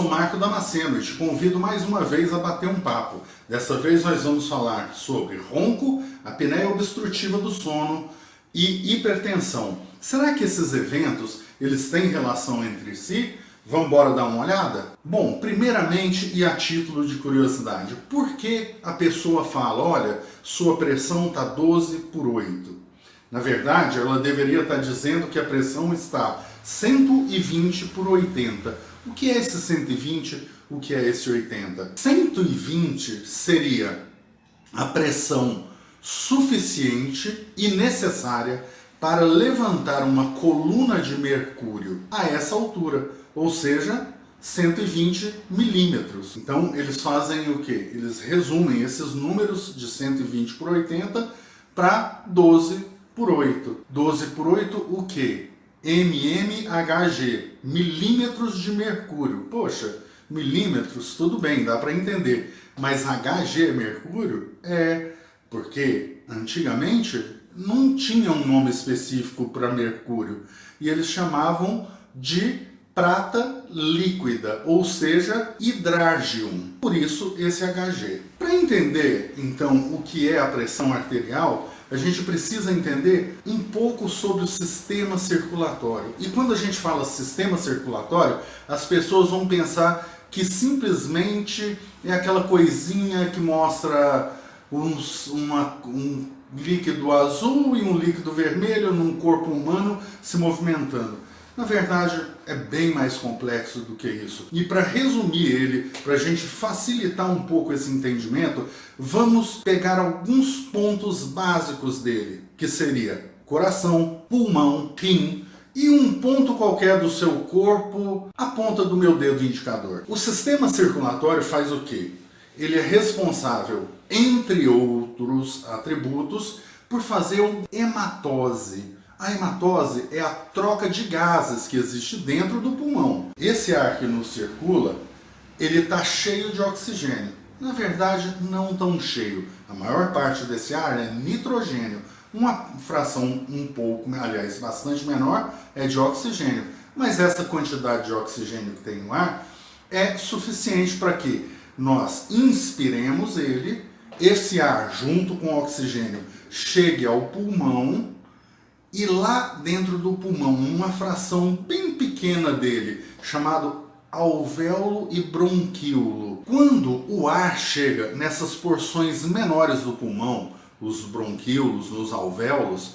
sou Marco Damasceno e te convido mais uma vez a bater um papo. Dessa vez nós vamos falar sobre ronco, apneia obstrutiva do sono e hipertensão. Será que esses eventos eles têm relação entre si? Vamos embora dar uma olhada? Bom, primeiramente e a título de curiosidade, por que a pessoa fala, olha, sua pressão está 12/8? Na verdade, ela deveria estar dizendo que a pressão está 120/80. O que é esse 120? O que é esse 80? 120 seria a pressão suficiente e necessária para levantar uma coluna de mercúrio a essa altura, ou seja, 120 milímetros. Então, eles fazem o quê? Eles resumem esses números de 120/80 para 12/8. 12/8 o quê? mmHg, milímetros de mercúrio. Poxa, milímetros, tudo bem, dá para entender. Mas Hg é mercúrio? É, porque antigamente não tinha um nome específico para mercúrio. E eles chamavam de prata líquida, ou seja, hidrágium. Por isso esse Hg. Para entender, então, o que é a pressão arterial, a gente precisa entender um pouco sobre o sistema circulatório. E quando a gente fala sistema circulatório, as pessoas vão pensar que simplesmente é aquela coisinha que mostra um líquido azul e um líquido vermelho num corpo humano se movimentando. Na verdade, é bem mais complexo do que isso. E para resumir ele, para a gente facilitar um pouco esse entendimento, vamos pegar alguns pontos básicos dele, que seria coração, pulmão, rim e um ponto qualquer do seu corpo, a ponta do meu dedo indicador. O sistema circulatório faz o quê? Ele é responsável, entre outros atributos, por fazer uma hematose. A hematose é a troca de gases que existe dentro do pulmão. Esse ar que nos circula, ele está cheio de oxigênio. Na verdade, não tão cheio. A maior parte desse ar é nitrogênio. Uma fração um pouco, aliás, bastante menor é de oxigênio. Mas essa quantidade de oxigênio que tem no ar é suficiente para que nós inspiremos ele, esse ar junto com o oxigênio chegue ao pulmão, e lá dentro do pulmão, uma fração bem pequena dele, chamado alvéolo e bronquíolo. Quando o ar chega nessas porções menores do pulmão, os bronquíolos, nos alvéolos,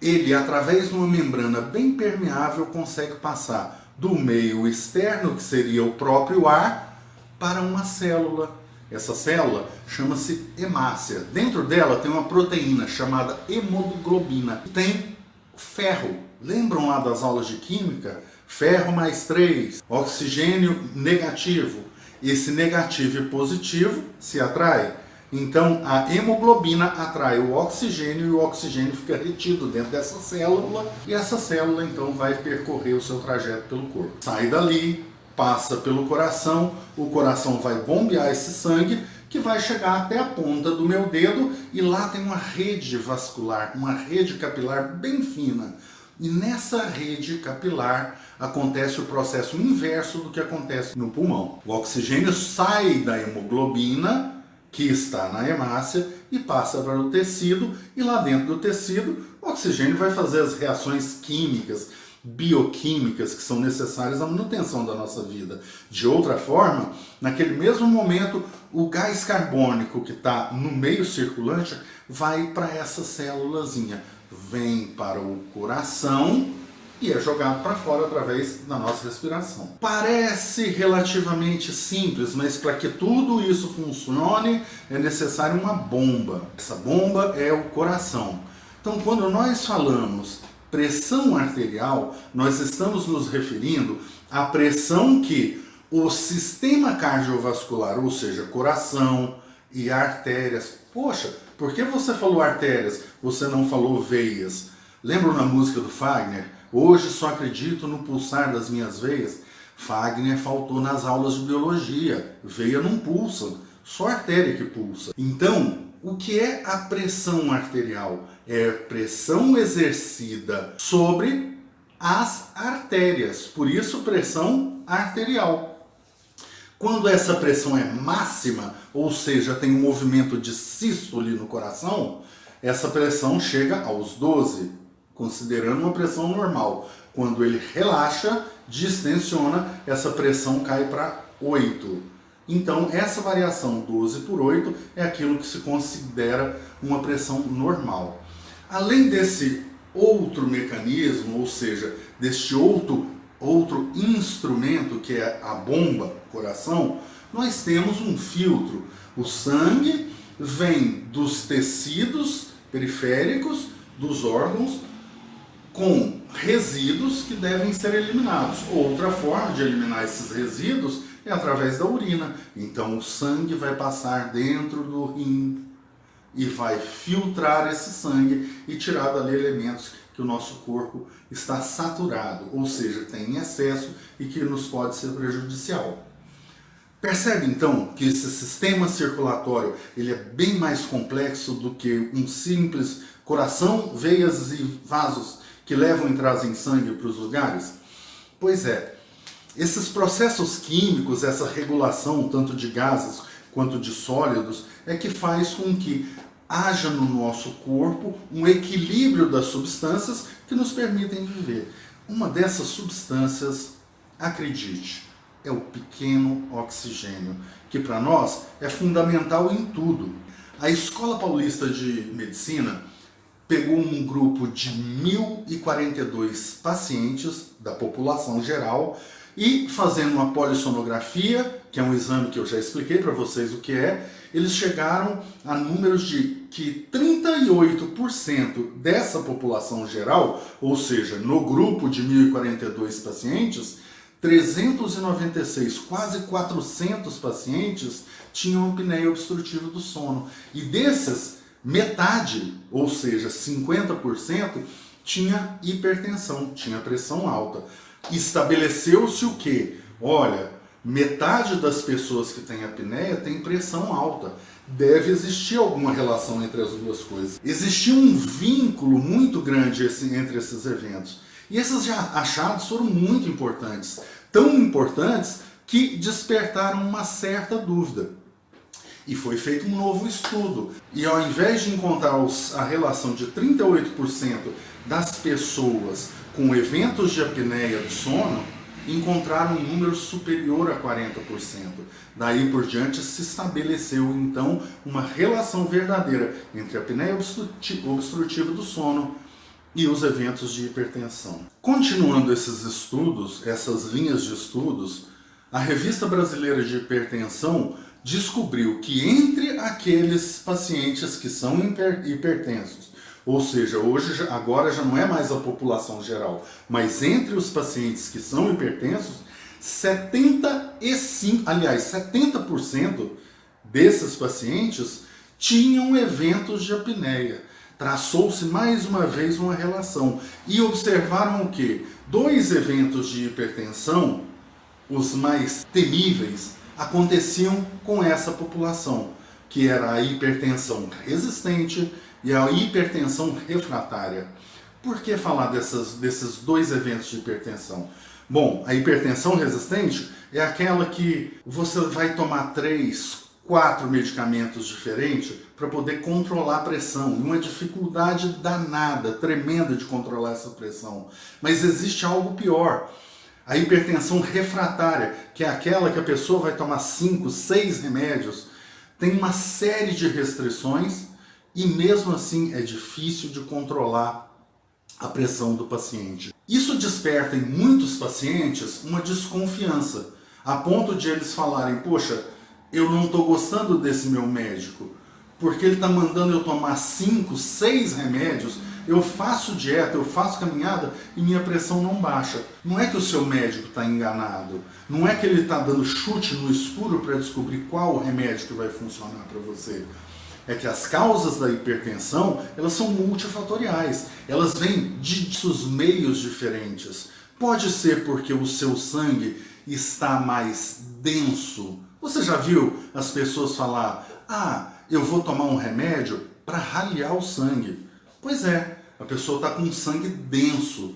ele, através de uma membrana bem permeável, consegue passar do meio externo, que seria o próprio ar, para uma célula. Essa célula chama-se hemácia. Dentro dela tem uma proteína chamada hemoglobina. Tem ferro. Lembram lá das aulas de química? Ferro mais 3, oxigênio negativo. Esse negativo e positivo se atrai. Então a hemoglobina atrai o oxigênio e o oxigênio fica retido dentro dessa célula e essa célula então vai percorrer o seu trajeto pelo corpo. Sai dali, passa pelo coração, o coração vai bombear esse sangue que vai chegar até a ponta do meu dedo e lá tem uma rede vascular, uma rede capilar bem fina. E nessa rede capilar acontece o processo inverso do que acontece no pulmão. O oxigênio sai da hemoglobina, que está na hemácia, e passa para o tecido, e lá dentro do tecido o oxigênio vai fazer as reações químicas, bioquímicas que são necessárias à manutenção da nossa vida. De outra forma, naquele mesmo momento, o gás carbônico que está no meio circulante vai para essa célulazinha, vem para o coração e é jogado para fora através da nossa respiração. Parece relativamente simples, mas para que tudo isso funcione é necessário uma bomba. Essa bomba é o coração. Então, quando nós falamos pressão arterial, nós estamos nos referindo à pressão que o sistema cardiovascular, ou seja, coração e artérias. Poxa, por que você falou artérias? Você não falou veias? Lembram na música do Fagner? Hoje só acredito no pulsar das minhas veias. Fagner faltou nas aulas de biologia. Veia não pulsa, só artéria que pulsa. Então, o que é a pressão arterial? É pressão exercida sobre as artérias, por isso pressão arterial. Quando essa pressão é máxima, ou seja, tem um movimento de sístole no coração, essa pressão chega aos 12, considerando uma pressão normal. Quando ele relaxa, distensiona, essa pressão cai para 8. Então, essa variação 12 por 8 é aquilo que se considera uma pressão normal. Além desse outro mecanismo, ou seja, deste outro instrumento que é a bomba, coração, nós temos um filtro. O sangue vem dos tecidos periféricos dos órgãos com resíduos que devem ser eliminados. Outra forma de eliminar esses resíduos é através da urina. Então o sangue vai passar dentro do rim e vai filtrar esse sangue e tirar dali elementos que o nosso corpo está saturado, ou seja, tem em excesso e que nos pode ser prejudicial. Percebe então que esse sistema circulatório ele é bem mais complexo do que um simples coração, veias e vasos que levam e trazem sangue para os lugares? Pois é, esses processos químicos, essa regulação tanto de gases quanto de sólidos, é que faz com que haja no nosso corpo um equilíbrio das substâncias que nos permitem viver. Uma dessas substâncias, acredite, é o pequeno oxigênio, que para nós é fundamental em tudo. A Escola Paulista de Medicina pegou um grupo de 1.042 pacientes da população geral e, fazendo uma polissonografia, que é um exame que eu já expliquei para vocês o que é, eles chegaram a números de que 38% dessa população geral, ou seja, no grupo de 1.042 pacientes, 396, quase 400 pacientes tinham apneia obstrutiva do sono. E desses, metade, ou seja, 50%, tinha hipertensão, tinha pressão alta. Estabeleceu-se o quê? Olha, metade das pessoas que têm apneia tem pressão alta. Deve existir alguma relação entre as duas coisas. Existia um vínculo muito grande entre esses eventos. E esses achados foram muito importantes. Tão importantes que despertaram uma certa dúvida. E foi feito um novo estudo. E ao invés de encontrar a relação de 38% das pessoas com eventos de apneia do sono, encontraram um número superior a 40%. Daí por diante se estabeleceu então uma relação verdadeira entre a apneia obstrutiva do sono e os eventos de hipertensão. Continuando esses estudos, essas linhas de estudos, a Revista Brasileira de Hipertensão descobriu que entre aqueles pacientes que são hipertensos, ou seja, agora já não é mais a população geral, mas entre os pacientes que são hipertensos, 70% desses pacientes tinham eventos de apneia. Traçou-se mais uma vez uma relação e observaram o quê? 2 eventos de hipertensão, os mais temíveis, aconteciam com essa população, que era a hipertensão resistente e a hipertensão refratária. Por que falar desses 2 eventos de hipertensão? Bom, a hipertensão resistente é aquela que você vai tomar 3, 4 medicamentos diferentes para poder controlar a pressão. E uma dificuldade danada, tremenda de controlar essa pressão. Mas existe algo pior. A hipertensão refratária, que é aquela que a pessoa vai tomar 5, 6 remédios, tem uma série de restrições e mesmo assim é difícil de controlar a pressão do paciente. Isso desperta em muitos pacientes uma desconfiança, a ponto de eles falarem, poxa, eu não estou gostando desse meu médico, porque ele está mandando eu tomar 5, 6 remédios, eu faço dieta, eu faço caminhada e minha pressão não baixa. Não é que o seu médico está enganado, não é que ele está dando chute no escuro para descobrir qual remédio que vai funcionar para você. É que as causas da hipertensão, elas são multifatoriais, elas vêm de diversos meios diferentes. Pode ser porque o seu sangue está mais denso. Você já viu as pessoas falar, eu vou tomar um remédio para ralear o sangue. Pois é, a pessoa está com sangue denso,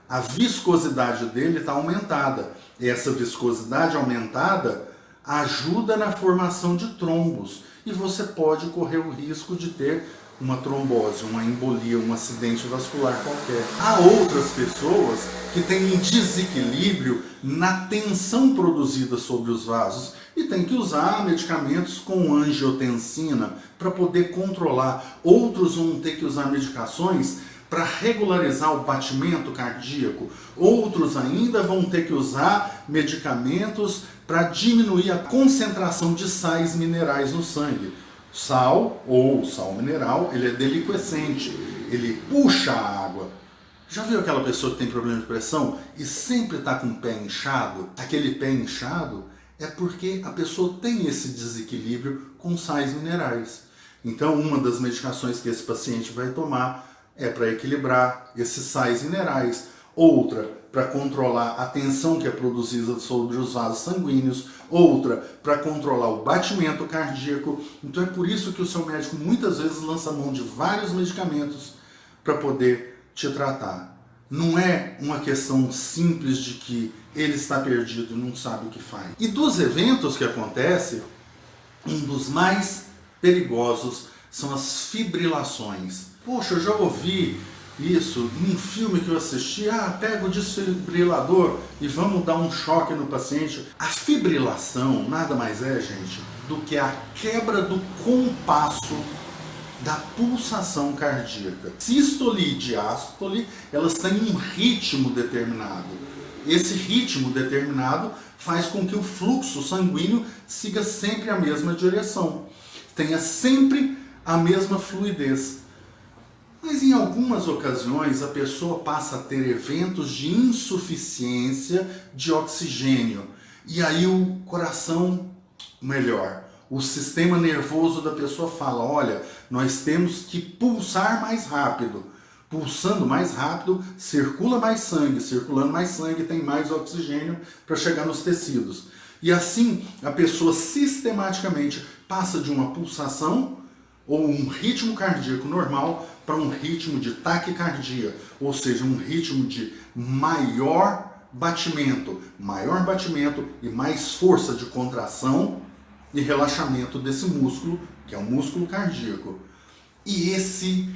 a viscosidade dele está aumentada. E essa viscosidade aumentada ajuda na formação de trombos e você pode correr o risco de ter uma trombose, uma embolia, um acidente vascular qualquer. Há outras pessoas que têm um desequilíbrio na tensão produzida sobre os vasos e tem que usar medicamentos com angiotensina para poder controlar. Outros vão ter que usar medicações para regularizar o batimento cardíaco. Outros ainda vão ter que usar medicamentos para diminuir a concentração de sais minerais no sangue. Sal, ou sal mineral, ele é deliquescente, ele puxa a água. Já viu aquela pessoa que tem problema de pressão e sempre está com o pé inchado? Aquele pé inchado é porque a pessoa tem esse desequilíbrio com sais minerais. Então, uma das medicações que esse paciente vai tomar é para equilibrar esses sais minerais. Outra, para controlar a tensão que é produzida sobre os vasos sanguíneos. Outra, para controlar o batimento cardíaco. Então é por isso que o seu médico muitas vezes lança mão de vários medicamentos para poder te tratar. Não é uma questão simples de que ele está perdido e não sabe o que faz. E dos eventos que acontecem, um dos mais perigosos são as fibrilações. Poxa, eu já ouvi isso num filme que eu assisti. Pega o desfibrilador e vamos dar um choque no paciente. A fibrilação nada mais é, gente, do que a quebra do compasso da pulsação cardíaca. Sístole e diástole, elas têm um ritmo determinado. Esse ritmo determinado faz com que o fluxo sanguíneo siga sempre a mesma direção, tenha sempre a mesma fluidez. Mas em algumas ocasiões a pessoa passa a ter eventos de insuficiência de oxigênio. E aí o coração, melhor, o sistema nervoso da pessoa fala, olha, nós temos que pulsar mais rápido. Pulsando mais rápido, circula mais sangue. Circulando mais sangue, tem mais oxigênio para chegar nos tecidos. E assim, a pessoa sistematicamente passa de uma pulsação ou um ritmo cardíaco normal para um ritmo de taquicardia, ou seja, um ritmo de maior batimento e mais força de contração e relaxamento desse músculo, que é o músculo cardíaco. E esse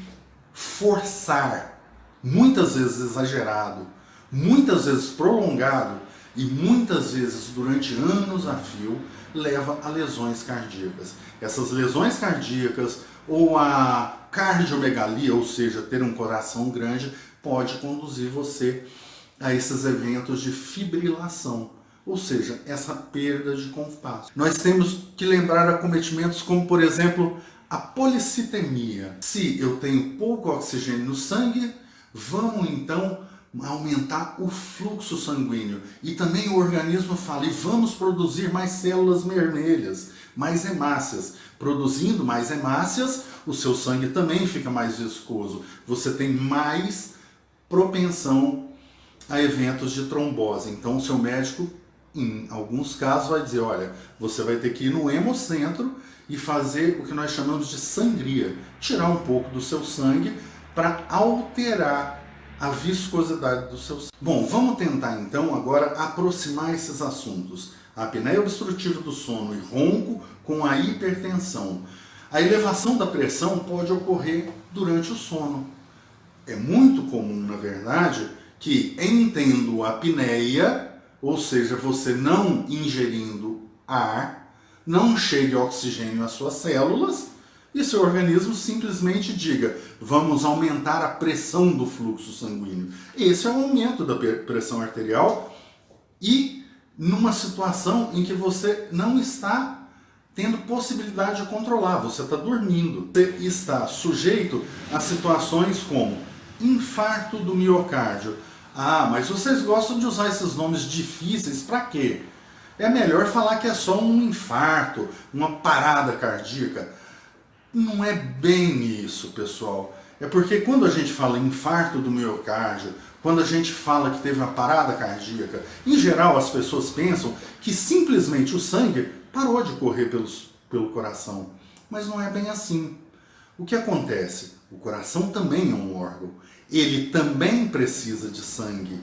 forçar, muitas vezes exagerado, muitas vezes prolongado e muitas vezes durante anos a fio, leva a lesões cardíacas. Essas lesões cardíacas ou a cardiomegalia, ou seja, ter um coração grande, pode conduzir você a esses eventos de fibrilação, ou seja, essa perda de compasso. Nós temos que lembrar acometimentos como, por exemplo, a policitemia. Se eu tenho pouco oxigênio no sangue, vamos então aumentar o fluxo sanguíneo. E também o organismo fala, e vamos produzir mais células vermelhas, mais hemácias. Produzindo mais hemácias, o seu sangue também fica mais viscoso. Você tem mais propensão a eventos de trombose. Então o seu médico, em alguns casos, vai dizer, olha, você vai ter que ir no hemocentro e fazer o que nós chamamos de sangria. Tirar um pouco do seu sangue para alterar a viscosidade do seu sangue. Bom, vamos tentar então agora aproximar esses assuntos. A apneia obstrutiva do sono e ronco com a hipertensão. A elevação da pressão pode ocorrer durante o sono. É muito comum, na verdade, que em tendo apneia, ou seja, você não ingerindo ar, não chegue oxigênio às suas células e seu organismo simplesmente diga, vamos aumentar a pressão do fluxo sanguíneo. Esse é o aumento da pressão arterial e numa situação em que você não está tendo possibilidade de controlar, você está dormindo. Você está sujeito a situações como infarto do miocárdio. Mas vocês gostam de usar esses nomes difíceis para quê? É melhor falar que é só um infarto, uma parada cardíaca. Não é bem isso, pessoal. É porque quando a gente fala infarto do miocárdio, quando a gente fala que teve uma parada cardíaca, em geral as pessoas pensam que simplesmente o sangue parou de correr pelo coração. Mas não é bem assim. O que acontece? O coração também é um órgão. Ele também precisa de sangue.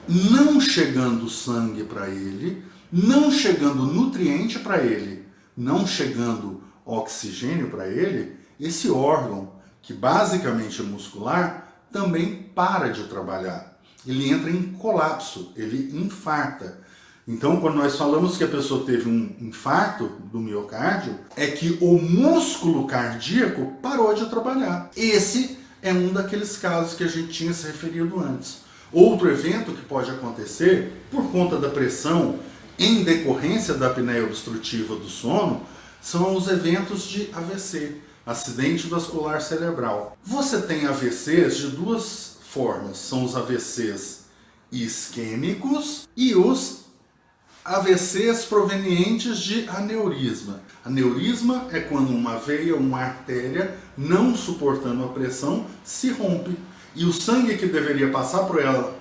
Não chegando sangue para ele, não chegando nutriente para ele, não chegando oxigênio para ele, esse órgão, que basicamente é muscular, também para de trabalhar. Ele entra em colapso, ele infarta. Então, quando nós falamos que a pessoa teve um infarto do miocárdio, é que o músculo cardíaco parou de trabalhar. Esse é um daqueles casos que a gente tinha se referido antes. Outro evento que pode acontecer, por conta da pressão em decorrência da apneia obstrutiva do sono, são os eventos de AVC, acidente vascular cerebral. Você tem AVCs de duas formas, são os AVCs isquêmicos e os AVCs provenientes de aneurisma. Aneurisma é quando uma veia, uma artéria, não suportando a pressão, se rompe. E o sangue que deveria passar por ela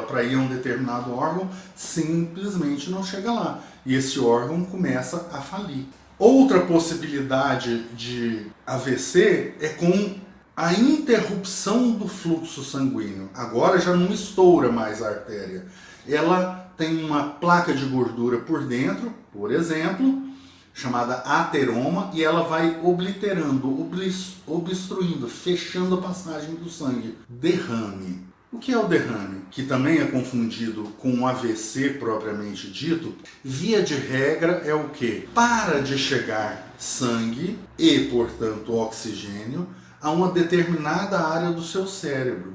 para ir a um determinado órgão, simplesmente não chega lá. E esse órgão começa a falir. Outra possibilidade de AVC é com a interrupção do fluxo sanguíneo. Agora já não estoura mais a artéria. Ela tem uma placa de gordura por dentro, por exemplo, chamada ateroma, e ela vai obliterando, obstruindo, fechando a passagem do sangue. Derrame. O que é o derrame? Que também é confundido com um AVC propriamente dito. Via de regra é o quê? Para de chegar sangue e, portanto, oxigênio a uma determinada área do seu cérebro.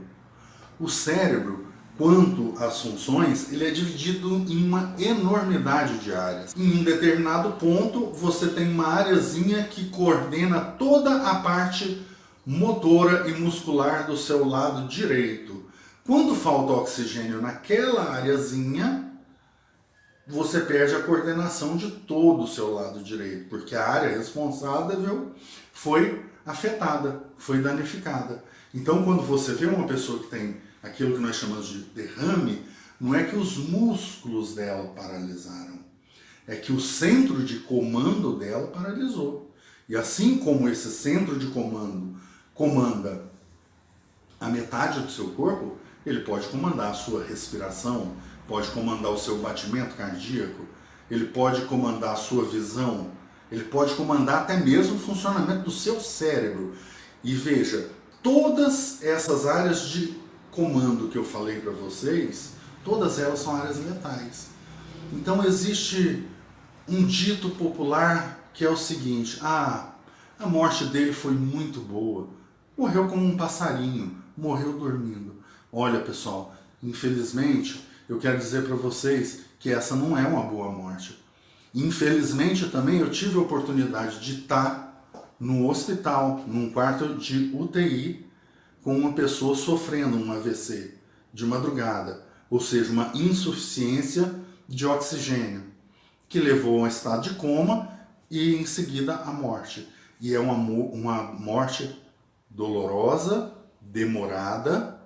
O cérebro, quanto às funções, ele é dividido em uma enormidade de áreas. Em um determinado ponto, você tem uma areazinha que coordena toda a parte motora e muscular do seu lado direito. Quando falta oxigênio naquela areazinha, você perde a coordenação de todo o seu lado direito, porque a área responsável foi afetada, foi danificada. Então, quando você vê uma pessoa que tem aquilo que nós chamamos de derrame, não é que os músculos dela paralisaram, é que o centro de comando dela paralisou. E assim como esse centro de comando comanda a metade do seu corpo, ele pode comandar a sua respiração, pode comandar o seu batimento cardíaco, ele pode comandar a sua visão, ele pode comandar até mesmo o funcionamento do seu cérebro. E veja, todas essas áreas de comando que eu falei para vocês, todas elas são áreas letais. Então existe um dito popular que é o seguinte: a morte dele foi muito boa, morreu como um passarinho, morreu dormindo. Olha, pessoal, infelizmente eu quero dizer para vocês que essa não é uma boa morte. Infelizmente também eu tive a oportunidade de estar no hospital, num quarto de UTI, com uma pessoa sofrendo um AVC de madrugada, ou seja, uma insuficiência de oxigênio, que levou a um estado de coma e em seguida a morte. E é uma morte dolorosa, demorada,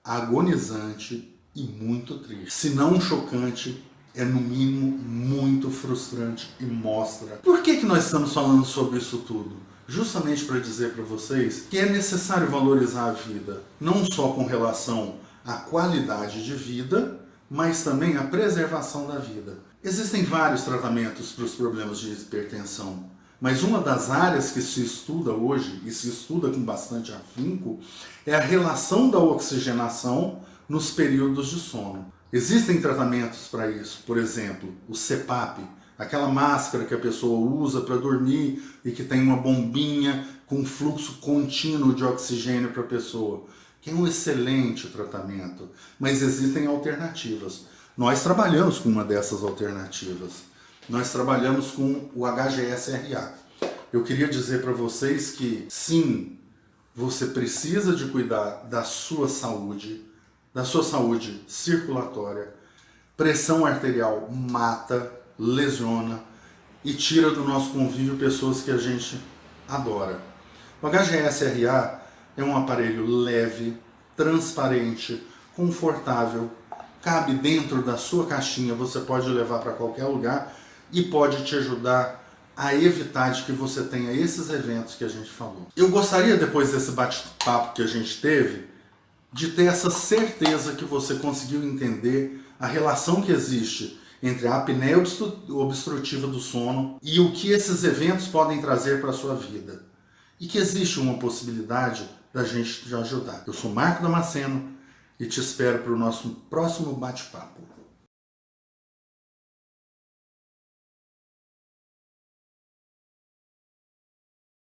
agonizante e muito triste. Se não chocante, é no mínimo muito frustrante e mostra. Por que nós estamos falando sobre isso tudo? Justamente para dizer para vocês que é necessário valorizar a vida, não só com relação à qualidade de vida, mas também à preservação da vida. Existem vários tratamentos para os problemas de hipertensão, mas uma das áreas que se estuda hoje, e se estuda com bastante afinco, é a relação da oxigenação nos períodos de sono. Existem tratamentos para isso, por exemplo, o CPAP, aquela máscara que a pessoa usa para dormir e que tem uma bombinha com fluxo contínuo de oxigênio para a pessoa, que é um excelente tratamento, mas existem alternativas. Nós trabalhamos com uma dessas alternativas. Nós trabalhamos com o HGSRA. Eu queria dizer para vocês que, sim, você precisa de cuidar da sua saúde circulatória. Pressão arterial mata, lesiona e tira do nosso convívio pessoas que a gente adora. O HGSRA é um aparelho leve, transparente, confortável, cabe dentro da sua caixinha, você pode levar para qualquer lugar e pode te ajudar a evitar de que você tenha esses eventos que a gente falou. Eu gostaria, depois desse bate-papo que a gente teve, de ter essa certeza que você conseguiu entender a relação que existe entre a apneia obstrutiva do sono e o que esses eventos podem trazer para a sua vida. E que existe uma possibilidade da gente te ajudar. Eu sou Marco Damasceno e te espero para o nosso próximo bate-papo.